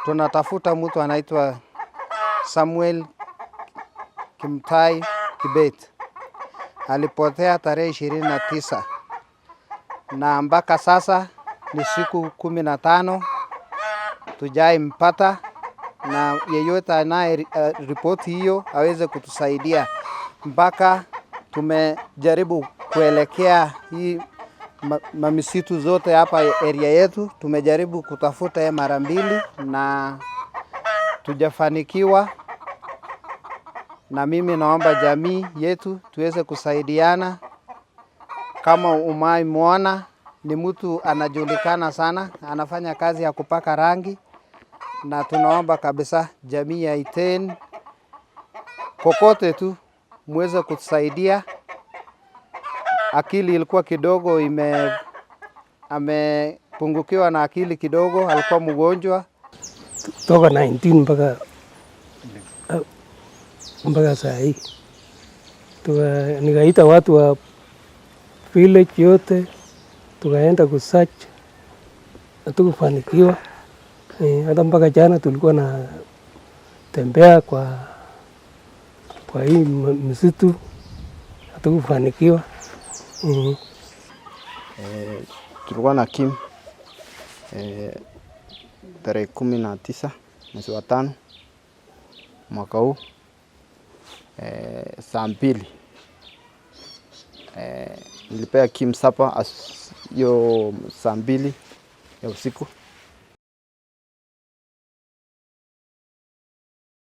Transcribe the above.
tunatafuta mtu anaitwa Samuel Kimtai Kibet. Alipotea tarehe 29 na mpaka sasa ni siku 15 tujaimpata, na yeyote anaye ripoti hiyo aweze kutusaidia. Mpaka tumejaribu kuelekea hii mamisitu zote hapa area yetu, tumejaribu kutafuta mara 2 na tujafanikiwa. Na mimi naomba jamii yetu tuweze kusaidiana. Kama umaimuona, ni mtu anajulikana sana, anafanya kazi ya kupaka rangi, na tunaomba kabisa jamii ya Iten kokote tu muweze kutusaidia. Akili ilikuwa kidogo amepungukiwa na akili kidogo, alikuwa mgonjwa toka 19 mpaka saa hii. Nikaita watu wa village yote, tukaenda kusearch, hatukufanikiwa. Hata mpaka jana tulikuwa na tembea kwa hii msitu, hatukufanikiwa. Tulikuwa na Kim tarehe 19 mwezi wa 5 mwaka huu saa 2. Nilipea Kim sapa hiyo saa 2 ya usiku.